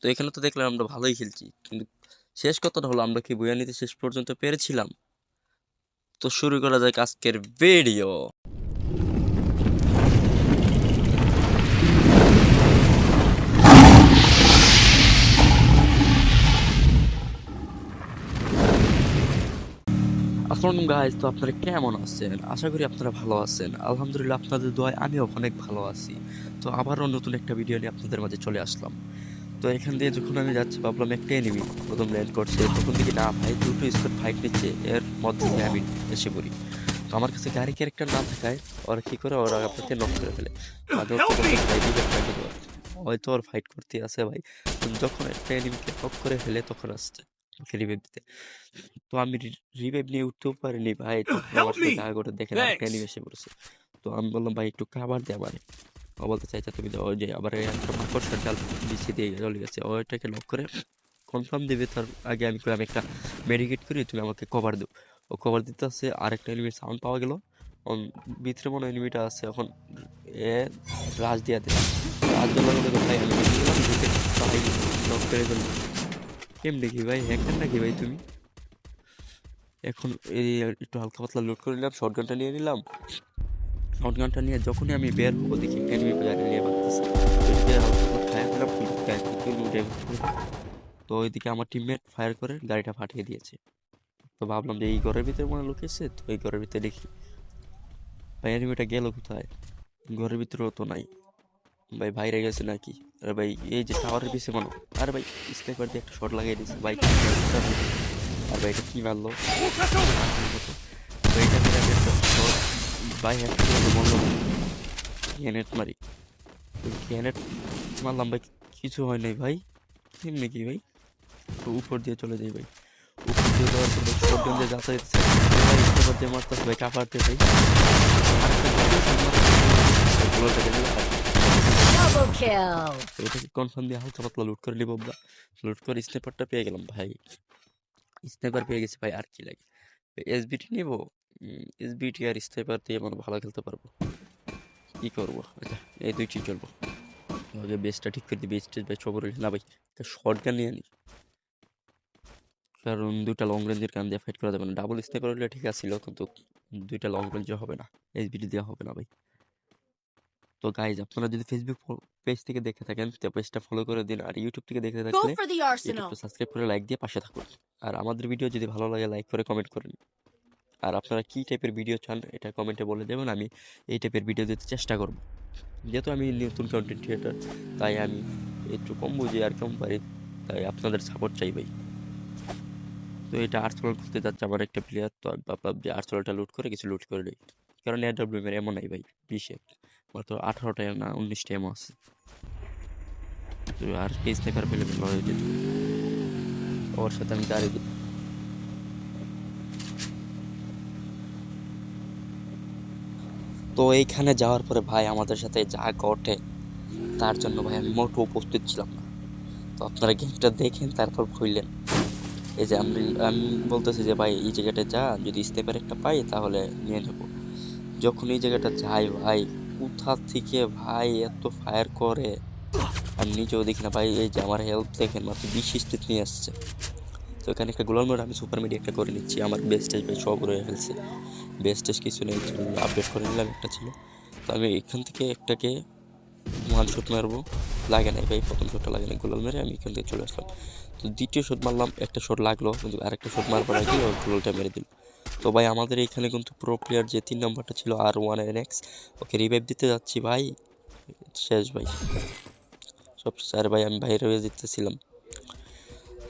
তো এখানে তো দেখলাম আমরা ভালোই খেলছি, কিন্তু শেষ কথাটা হলো আমরা কি বইয়া নিতে শেষ পর্যন্ত পেরেছিলাম? তো শুরু করা যাক আজকের ভিডিও। আসসালামু গাইস, তো আপনারা কেমন আছেন? আশা করি আপনারা ভালো আছেন। আলহামদুলিল্লাহ, আপনাদের দোয়ায় আমিও অনেক ভালো আছি। তো আবারও নতুন একটা ভিডিও নিয়ে আপনাদের মাঝে চলে আসলাম। তো এখান দিয়ে যখন আমি যাচ্ছি ভাবলাম একটা এনিমি প্রথম ল্যান্ড করছে, তখন দেখি না ভাই, দুটো স্কোয়াড ফাইট নিচ্ছে, এর মধ্যে দিয়ে আমি এসে পড়ি। তো আমার কাছে গাড়ি ক্যারেক্টার না থাকায় ওরা কি করে, ওরা আপনাকে নক করে ফেলে। তাদের তো বলতেছে ভাই রিভেভ ফাইট দেওয়ার, হয়তো ওর ফাইট করতে আছে ভাই। কিন্তু যখন একটা এনিমিকে নক করে ফেলে তখন আসছে ওকে রিভেভ দিতে। তো আমি রিভাইভ নিয়ে উঠতেও পারিনি ভাই, তখন আমার সাথে দেখা করে দেখেন আরেকটা এনিমি এসে পড়েছে। তো আমি বললাম ভাই একটু খাবার দে আমারে। ও বলতে চাইছে তুমি দাও, ওই যে আবার একটা মাকড়সার জাল বিছিয়ে দিয়ে চলে গেছে, ওইটাকে লক করে কনফার্ম দিবে তার আগে আমি কই আমি একটা মেডিকেট করি, তুমি আমাকে কভার দাও। ও কভার দিতে আসছে, আরেকটা এনিমির সাউন্ড পাওয়া গেল। ভিতরে মনে এনিমিটা আছে, এখন এ রাজ দিয়া দিলাম। রাজ দেওয়ার লগে ভাই আমি ঢুকে গেলাম, ঢুকে ভাই লক করে ফেললাম। কেমনে কি ভাই, হ্যাকার নাকি ভাই তুমি? এখন এই একটু হালকা পাতলা লোড করে নিলাম, শর্টগানটা নিয়ে নিলাম। শর্টগানটা নিয়ে যখনই আমি বের হবো দেখি এনিমি প্লেয়ারে নিয়ে বাঁধতেছে। ওইদিকে হালকা পাতলা ফায়ার দিলাম, কিন্তু ড্যামেজ করে। তো ওইদিকে আমার টিমমেট ফায়ার করে গাড়িটা ফাটিয়ে দিয়েছে। তো ভাবলাম যে এই ঘরের ভিতরে মনে লুকিয়েছে, তো এই ঘরের ভিতরে দেখি ভাই এনিমিটা গেল কোথায়। ঘরের ভিতরেও তো নাই ভাই, বাইরে গেছে নাকি? আরে ভাই এই যে টাওয়ারের পিছে মনে, আরে ভাই স্নাইপার দিয়ে একটা শট লাগিয়ে দিয়েছে ভাই। আর ভাই এটা কি মারলো ভাই, এটা মেরে আমি একটা শট ভাই হ্যাক করে বললো গ্রেনেড মারি। গ্রেনেড মারলাম ভাই, কিছু হয় নাই ভাই। এমনি কি ভাই, তো উপর দিয়ে চলে যাই ভাই। উপর দিয়ে যাওয়ার পর ভাই শটগান দিয়ে যাতা দিতেছে ভাই, স্নাইপার দিয়ে মারতেছে ভাই, কাপারতে ভাই। Double kill. তো এটাকে কনফার্ম দিয়ে হালকা পাতলা লুট করে নিব আমরা। লুট করে স্নাইপারটা পেয়ে গেলাম ভাই, স্নাইপার পেয়ে গেছি ভাই, আর কি লাগে। এসবিটি নিব, এসবিটি আর স্নাইপার দিয়ে আমরা ভালো খেলতে পারবো। কি করবো, আচ্ছা এই দুইটি চলবো। আগে বেসটা ঠিক করে দিই, বেসটা ভাই সবর না ভাই, একটা শর্ট গান নিয়ে আনি, কারণ দুইটা লং রেঞ্জের গান দিয়ে ফাইট করা যাবে না। ডাবল স্নাইপার হলে ঠিক আছিল, কিন্তু দুইটা লং রেঞ্জে হবে না, এসবিটি দেওয়া হবে না ভাই। তো গাইজ আপনারা যদি ফেসবুক পেজ থেকে দেখে থাকেন তো পেজটা ফলো করে দিন, আর ইউটিউব থেকে দেখে Go থাকলে for the arsenal. ইউটিউবটা সাবস্ক্রাইব করে লাইক দিয়ে পাশে থাকুন। আর আমাদের ভিডিও যদি ভালো লাগে লাইক করে কমেন্ট করেন। আর আপনারা কী টাইপের ভিডিও চান এটা কমেন্টে বলে দেবেন, আমি এই টাইপের ভিডিও দিতে চেষ্টা করব। যেহেতু আমি নতুন কন্টেন্ট ক্রিয়েটার, তাই আমি একটু কম বুঝি আর কম পারি, তাই আপনাদের সাপোর্ট চাই ভাই। তো এটা আর্সেনাল খুলতে যাচ্ছে আমার একটা প্লেয়ার, তো আমি ভাবলাম যে আর্সেনালটা লুট করে কিছু লুট করে নিই, কারণ এডব্লিউএম এর এমন নাই ভাই 20-এ, মাত্র 18টা না 19টা এমন আছে। তো আর পেজ স্নাইপার পেলে ভালো হয়ে যেত, ওর সাথে আমি দাঁড়িয়ে দিই। তো এইখানে যাওয়ার পরে ভাই আমাদের সাথে যা ঘটে, তার জন্য ভাই আমি মোটেও উপস্থিত ছিলাম না। তো আপনারা গেমটা দেখেন তারপর ভুললেন। এই যে আমি বলতেছি যে ভাই এই জায়গাটা যা, যদি স্নাইপার একটা পাই তাহলে নিয়ে নেব। যখন এই জায়গাটা যাই ভাই, কোথা থেকে ভাই এত ফায়ার করে আমি নিজেও দেখি না ভাই। এই যে আমার হেল্প দেখেন মাত্র 20 স্টেজ নিয়ে আসছে। তো এখানে একটা গোলাল মোড় আমি সুপার মিডি একটা করে নিচ্ছি, আমার বেস্ট স্টেজ ভাই সব রয়ে ফেলছে। বেস্ট স্টেজ কিছু নেই, আপডেট করে নিলাম, একটা ছিল। তো আমি এখান থেকে একটাকে ওয়ান শট মারবো, লাগে নাই ভাই, প্রথম শটটা লাগে না, গোলাল মেরে আমি এখান থেকে চলে আসলাম। তো দ্বিতীয় শট মারলাম, একটা শট লাগলো, কিন্তু আরেকটা শট মারবার আগে ওই গোলটা মেরে দিল। তো ভাই আমাদের এখানে কিন্তু প্রো প্লেয়ার যে 3 নম্বরটা ছিল R1NX, ওকে রিভাইভ দিতে যাচ্ছি ভাই, শেষ ভাই সব। স্যার ভাই আমি বাইরে হয়ে যেতেছিলাম।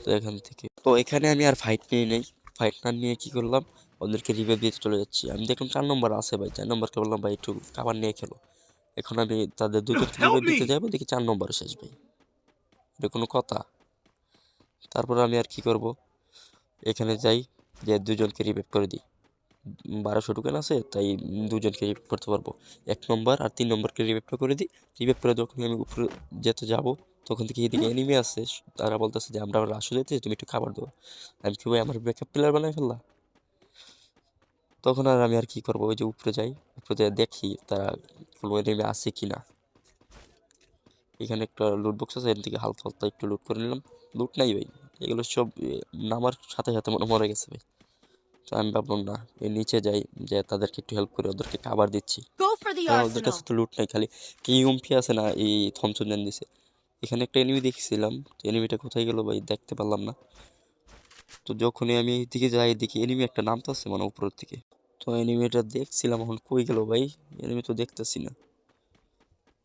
তো এখান থেকে তো এখানে আমি আর ফাইট নিয়ে নেই, ফাইট না নিয়ে কি করলাম, ওদেরকে রিভাইভ দিতে চলে যাচ্ছি। আমি দেখলাম 4 নম্বর আছে ভাই, 4 নম্বরকে বললাম ভাই একটু খাবার নিয়ে খেলো। এখন আমি তাদের দুজনকে রিভাইভ দিতে যাবো, দেখি 4 নম্বর শেষ ভাই, এটা কোনো কথা? তারপর আমি আর কি করব, এখানে যাই, যে দুজনকে রিভাইভ করে দিই। 1200 টোকেন আছে, তাই দুজনকে রিভাইভ করতে পারবো। 1 নম্বর আর 3 নম্বরকে রিভাইভটা করে দিই। রিভাইভ করে যখন আমি উপরে যেতে যাব, তখন থেকে এদিকে এনিমি আছে, তারা বলতেছে যে আমরা রাশু যেতে, তুমি একটু খাবার দাও। আমি কি ভাই আমার ব্যাকআপ প্লেয়ার বানাই ফেললাম? তখন আর আমি আর কি করবো, ওই যে উপরে যাই, উপরে যাই দেখি তারা কোনো এনিমি আছে কি না। এখানে একটা লুট বক্স আছে, এর দিকে হালকা হালকা একটু লুট করে নিলাম। লুট নাই ভাই, এগুলো সব নামার সাথে সাথে মনে মরে গেছে ভাই। তো আমি ভাবলাম না, এর নিচে যাই, যে তাদেরকে একটু হেল্প করে ওদেরকে খাবার দিচ্ছি, Go for the কারণ ওদের কাছে arsenal. তো লুট নাই, খালি কি ইউএমপি আছে না এই থমসন দেন দিছে। এখানে একটা এনিমি দেখছিলাম, তো এনিমিটা কোথায় গেল ভাই দেখতে পারলাম না। তো যখনই আমি এইদিকে যাই, এদিকে এনিমি একটা নামতাছে মানে উপরের দিকে। তো এনিমিটা দেখছিলাম, এখন কই গেল ভাই, এনিমি তো দেখতেছি না।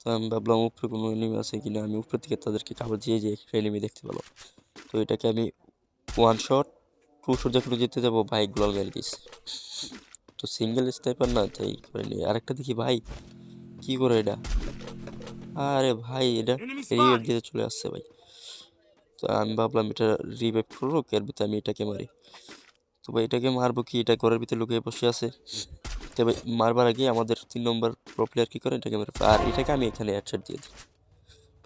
তো আমি ভাবলাম উপরে কোনো এনিমি আছে কিনা, আমি উপরের দিকে তাদেরকে খাবার দিয়ে যে একটা এনিমি দেখতে পেলাম। তো এটাকে আমি 1 শট 2 শট যখন যেতে যাবো ভাই গ্লোয়াল মেরে দিস। তো সিঙ্গেল স্নাইপার না, তাই করে নি। আরেকটা দেখি ভাই কি করে এটা, আরে ভাই এটা রিভাইভ দিতে চলে আসছে ভাই। তো আমি ভাবলাম এটা রিভাইভ করুক, এর ভিতরে আমি এটাকে মারি। তো ভাই এটাকে মারবো কি, এটা ঘরের ভিতরে লুকিয়ে বসে আছে। তবে মারবার আগে আমাদের 3 নম্বর প্রো প্লেয়ার কি করে, এটাকে মেরে আর এটাকে আমি এখানে হেডশট দিয়ে দিই।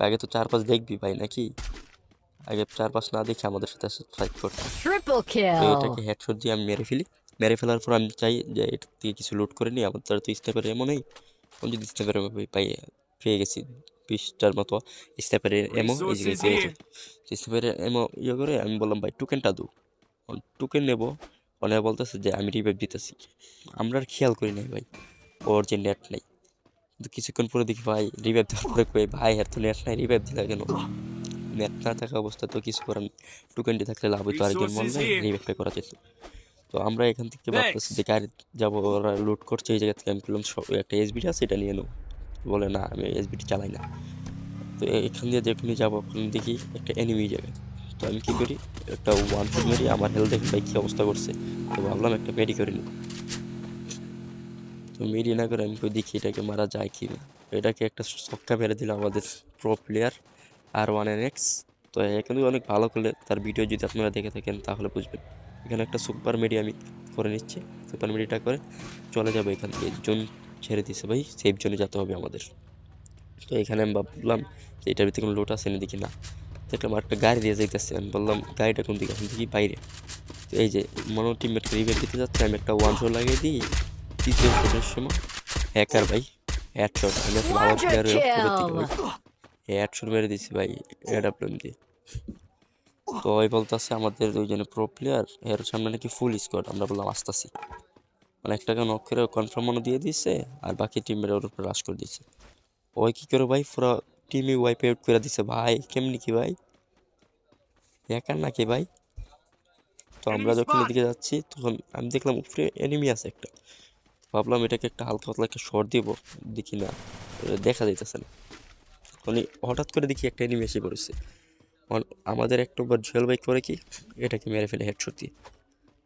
আগে তো 4-5 দেখবি ভাই নাকি, আগে 4-5 না দেখে আমাদের সাথে ফাইট করতে। Triple তো এটাকে kill. হেডশট দিয়ে আমি মেরে ফেলি। মেরে ফেলার পর আমি চাই যে এটা থেকে কিছু লুট করে নিই, আমার দ্বারা তো স্নাইপার এমন নেই। আমি যদি স্নাইপার পাই, পেয়ে গেছি 20টার মতো স্নাইপারের এমো এই জায়গায় পেয়ে যাই। স্নাইপারের এমো ইয়ে করে আমি বললাম ভাই টোকেনটা দু, টোকেন নেবো। অনেক বলতেছে যে আমি রিভাইভ দিতেছি, আমরা আর খেয়াল করি নাই ভাই ওর যে নেট নাই। কিন্তু কিছুক্ষণ পরে দেখি ভাই রিভাইভ দেওয়ার পরে কই ভাই এর তো নেট নাই, রিভাইভ দিলা কেন? নেট না থাকা অবস্থা তো কিছু করার নেই, টোকেনটি থাকলে লাভ হইতো, আরেকজন মরলে রিভাইভটা করা যেত। তো আমরা এখান থেকে ভাবতেছি যে গাড়ি যাবো, ওরা লুট করছে এই জায়গা থেকে। আমি বললাম একটা এসবিটি আছে এটা নিয়ে নেবো, বলে না আমি এসবিটি চালাই না। তো এখান দিয়ে যখনই যাবো ওখানে দেখি একটা এনিমি জায়গায়। তো আমি কী করি, একটা 1 শট মেরি, আমার হেলথ দেখি ভাই কী অবস্থা করছে। তো ভাবলাম একটা মেডি করে নিই। তো মেডি না করে আমি কই দেখি এটাকে মারা যায় কি না। এটাকে একটা ছক্কা মেরে দিল আমাদের প্রো প্লেয়ার R1NX। তো এখানে অনেক ভালো করলে তার ভিডিও যদি আপনারা দেখে থাকেন তাহলে বুঝবেন। এখানে একটা সুপার মেডি আমি করে নিচ্ছি, সুপার মেডিটা করে চলে যাবো এখান থেকে। জোন ছেড়ে দিছে ভাই, সেফ জোনে যেতে হবে আমাদের। তো এখানে আমি ভাবলাম যে এটার ভিতরে কোনো লোট আছে না, দেখি না। দেখলাম একটা গাড়ি দিয়ে যাইতেছে, আমি বললাম গাড়িটা কোন দিকে, এখন দেখি বাইরে। তো এই যে মনো টিমমেটকে রিভাইভ দিতে যাচ্ছে, আমি একটা 1 শট লাগিয়ে দিই। তৃতীয় শটের সময় হ্যাকার ভাই হেডশট, আমি এত ভালো Quadra প্লেয়ার হয়ে থেকে ভাই kill. হেডশট মেরে দিছি ভাই এডাব্লিউএম দিয়ে। তো ওই বলতেছে আমাদের দুইজনে প্রো প্লেয়ার, এর সামনে নাকি ফুল স্কোয়াড। আমরা বললাম আসতেছি, মানে একটাকে নক করে কনফার্ম মনে দিয়ে দিছে, আর বাকি টিমের ওর উপর রাশ করে দিছে। ওই কি করে ভাই পুরো টিমই ওয়াইপ আউট করে দিছে ভাই, কেমনি কি ভাই, হ্যাকার নাকি ভাই? তো আমরা যখন এদিকে যাচ্ছি তখন আমি দেখলাম উপরে এনিমি আছে একটা। ভাবলাম এটাকে একটা হালকা পাতলা একটা শট দিব, দেখি না দেখা যাইতেছে না। মানে হঠাৎ করে দেখি একটা এনিমি এসে পড়েছে। আমাদের 1 নম্বর জুয়েল বাইক করে কি এটাকে মেরে ফেলে হেডশট দিয়ে।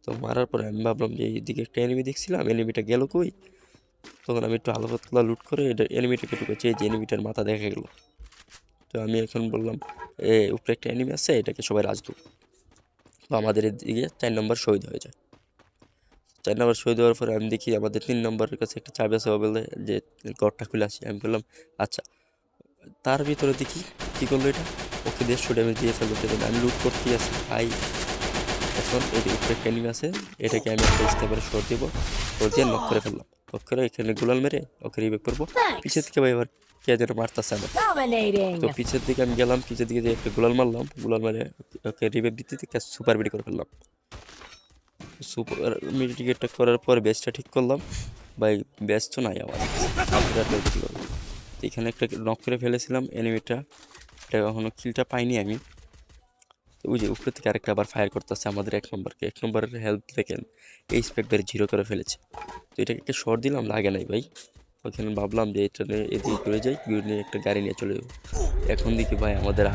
তো মারার পরে আমি ভাবলাম যে এইদিকে একটা এনিমি দেখছিলাম, এনিমিটা গেল কই। তখন আমি একটু আলো পাতলা লুট করে এটা এনিমিটাকে ঢুকেছি, এই যে এনিমিটার মাথা দেখা গেল। তো আমি এখন বললাম উপরে একটা এনিমি আছে, এটাকে সবাই রাজ দেব। তো আমাদের এদিকে 4 নম্বর শহীদ হয়ে যায়। 4 নম্বর শহীদ হওয়ার পরে আমি দেখি আমাদের 3 নম্বরের কাছে একটা চাবি আছে, ও বলে যে ঘরটা খুলে আসি। আমি বললাম আচ্ছা। তার ভিতরে দেখি কী করলো এটা, ওকে 150 ড্যামেজ দিয়ে ফেললো। সেদিন আমি লুট করতেই আছি ভাই। এখন এই যে উপরে একটা এনিমি আছে, এটাকে আমি একটা স্টেপের শট দিব, শট দিয়ে নক করে ফেললাম। নক করে এখানে গুলাল মেরে ওকে রিবেক করবো। পিছের Thanks. থেকে ভাই এবার কে যেন মারতেছে আমার। Dominating. তো পিছের দিকে আমি গেলাম, পিছের দিকে যে একটা গুলাল মারলাম, গুলাল মেরে ওকে রিবেক দিতে দিতে সুপার বিডি করে ফেললাম। সুপার মিডিকেটটা করার পর বেসটা ঠিক করলাম ভাই, বেস তো নাই আমার, কী করবো। তো এখানে একটা নক করে ফেলেছিলাম এনিমিটা, এটা এখনও কিলটা পাইনি আমি। তো ওই যে উপরে থেকে আরেকটা আবার ফায়ার করতেছে আমাদের 1 নম্বরকে। 1 নম্বরের হেল্প দেখেন এই স্পেকটার 0 করে ফেলেছে। তো এটাকে একটা শর্ট দিলাম, লাগে নাই ভাই। ওখানে ভাবলাম যে এটা নিয়ে এদিকে ঘুরে যাই, ঘুরে নিয়ে একটা গাড়ি নিয়ে চলে যাবো। এখন দেখি ভাই আমাদের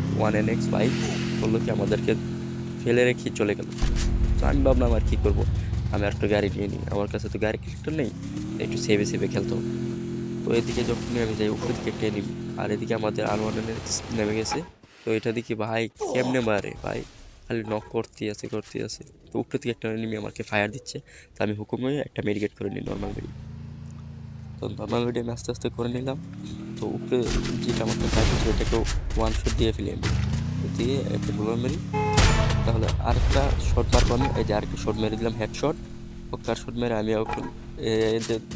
R1NX ভাই বললো কি আমাদেরকে ফেলে রেখে চলে গেল। তো আমি ভাবলাম আর কী করবো, আমি একটা গাড়ি নিয়ে নিই, আমার কাছে তো গাড়ি ক্যারেক্টার নেই, একটু সেভে সেভে খেলতে হবে। তো এদিকে যখনই আমি যাই উপরে দিকে একটা এনিমি, আর এদিকে আমাদের R1NX নেমে গেছে। তো এটা দেখি ভাই কেমনে মারে ভাই, খালি নক করতেই আছে করতেই আছে। তো উপরে থেকে একটা এনিমি আমাকে ফায়ার দিচ্ছে, তো আমি হুকুম হয়ে একটা মেডিকেট করে নিই, নর্মাল মেডি। তো নর্মাল মেডি আমি আস্তে আস্তে করে নিলাম। তো উপরে যেটা আমাকে ফায়ার করছে এটাকেও 1 শট দিয়ে ফেলি আমি, দিয়ে একটা গোলার মেরি। তাহলে আরেকটা শট মারবো আমি, এই যে আরেকটা শট মেরে দিলাম হেডশট। ওকার শট মেরে আমি এখন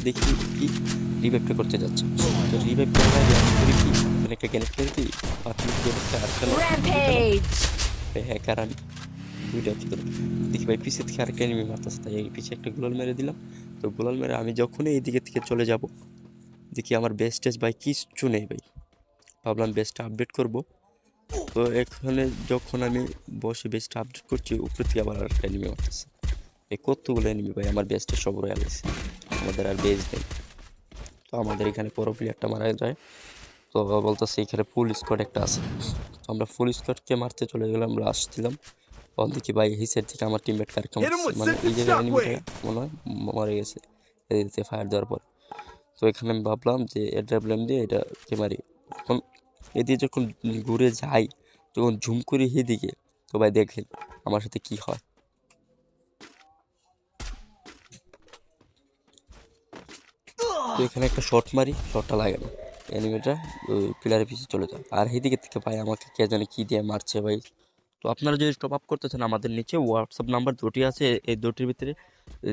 দেখি কি রিভাইভটা করতে যাচ্ছে। তো রিভাইভ করার আগে আমি করি কি এখানে একটা গ্রেনেড ফেলে দিই, 5 মিনিট গ্রেনেডটা আরেকটা Rampage! হ্যাকার আমি দুইটা ভিতরে দেখি ভাই পিছিয়ে থেকে আরেকটা এনিমি মারতেছে, তাই এই পিছিয়ে একটা গ্লোয়াল মেরে দিলাম। তো গ্লোয়াল মেরে আমি যখনই এই দিকে থেকে চলে যাব, দেখি আমার বেস টেস ভাই কিচ্ছু নেই ভাই। ভাবলাম বেসটা আপডেট করব। তো এখানে যখন আমি বসে বেসটা আপডেট করছি, উপর থেকে আবার আরেকটা এনিমি মারতেছে। এই কতগুলো এনিমি ভাই, আমার বেসটা সব রয়ে গেছে, আমাদের আর বেস নেই। তো আমাদের এখানে পরো প্লেয়ারটা মারা যায়। তো বলতেছে এখানে ফুল স্কোয়াড একটা আছে। তো আমরা ফুল স্কোয়াডকে মারতে চলে গেলাম, লাস্ট দিলাম। তখন দেখি ভাই হিসের থেকে আমার টিমমেট কার কেমন মানে এই জায়গায় এনিমিটা মনে হয় মরে গেছে এদিকে ফায়ার দেওয়ার পর। তো এখানে আমি ভাবলাম যে এটা ব্লেম দিয়ে এটাকে মারি। তখন এদিকে যখন ঘুরে যাই, তখন ঝুম করি এদিকে, তো ভাই দেখেন আমার সাথে কি হয়। তো এখানে একটা শট মারি, শটটা লাগে না, এনিমিটা ওই পিলারের পিছিয়ে চলে যায়। আর এদিকে থেকে ভাই আমাকে কে জানে কি দিয়ে মারছে ভাই। তো আপনারা যদি টপ আপ করতে চান, আমাদের নিচে হোয়াটসঅ্যাপ নাম্বার দুটি আছে, এই দুটির ভিতরে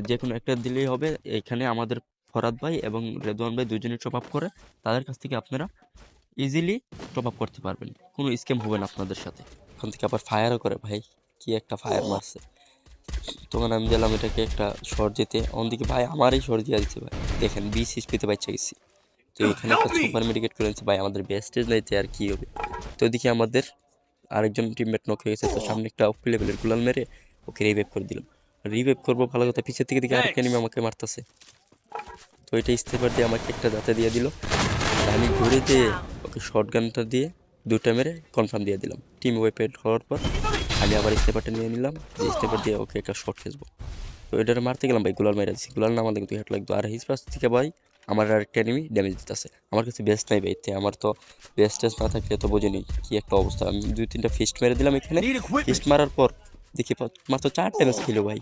যে কোনো একটা দিলেই হবে। এখানে আমাদের ফরাদ ভাই এবং রেদওয়ান ভাই দুজনেই টপ আপ করে, তাদের কাছ থেকে আপনারা ইজিলি টপ আপ করতে পারবেন, কোনো স্ক্যাম হবে না আপনাদের সাথে। ওখান থেকে আবার ফায়ারও করে ভাই, কি একটা ফায়ার মারছে। তখন আমি দিলাম এটাকে একটা শর্ট যেতে, অন্যদিকে ভাই আমারই শর্ট দিয়ে দিচ্ছে ভাই, দেখেন 20 এইচপিতে বাচ্চা গেছি। তো এখানে একটা সুপার মেডিকেট করে নিচ্ছে ভাই, আমাদের বেস্টেজ নাইতে আর কি হবে। তো এদিকে আমাদের আরেকজন টিমমেট নক হয়ে গেছে, তো সামনে একটা অফ লেভেলের গুলাল মেরে ওকে রিভাইভ করে দিলাম। রিভাইভ করবো ভালো কথা, পিছের থেকে দিকে আরেকটা এনিমি আমাকে মারতেছে। তো এটা স্নাইপার দিয়ে আমাকে একটা দাঁতে দিয়ে দিল, আর আমি ঘুরে দিয়ে ওকে শর্ট গানটা দিয়ে দুটা মেরে কনফার্ম দিয়ে দিলাম। টিম ওয়েপেড হওয়ার পর আমি আবার স্নাইপারটা নিয়ে নিলাম, যে স্নাইপার দিয়ে ওকে একটা শর্ট খেসবো। তো এটা মারতে গেলাম ভাই, গুলাল মেরে দিচ্ছি, গুলাল না আমাদের কিন্তু হেড লাগতো। আর হিস পাশ থেকে ভাই আমার আরেকটা এনিমি ড্যামেজ দিতেছে। আমার কাছে বেস্ট নাই ভাই, আমার তো বেস্ট টেস্ট না থাকলে তো বোঝেনি কি একটা অবস্থা। আমি 2-3টা ফিস্ট মেরে দিলাম এখানে, ফিস্ট মারার পর দেখি মাত্র 4 ড্যামেজ ছিল ভাই।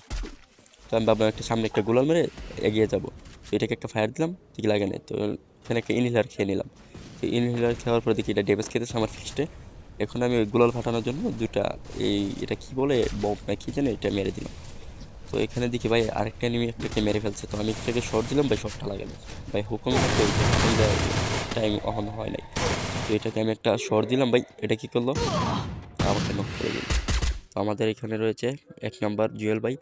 তো আমি ভাবলাম একটা সামনে একটা গোলাল মেরে এগিয়ে যাবো, তো এটাকে একটা ফায়ার দিলাম, ঠিক লাগে না। তো এখানে একটা ইনহেলার খেয়ে নিলাম। তো ইনহেলার খাওয়ার পর দেখি এটা ড্যামেজ খেতেছে আমার ফিস্টে। এখন আমি ওই গুলাল ফাটানোর জন্য দুটা এটা কি বলে বম না কি জানে এটা মেরে দিলাম। তো এখানে দেখি ভাই আরেকটা এনিমি একটাকে মেরে ফেলছে, তো আমি একটাকে শর্ট দিলাম ভাই, শর্টটা লাগে না ভাই, হুকুম টাইম অন হয় নাই। তো এটাকে আমি একটা শর্ট দিলাম ভাই, এটা কি করলো আমাকে নক করে দিল। তো আমাদের এখানে রয়েছে 1 নাম্বার জুয়েল ভাই।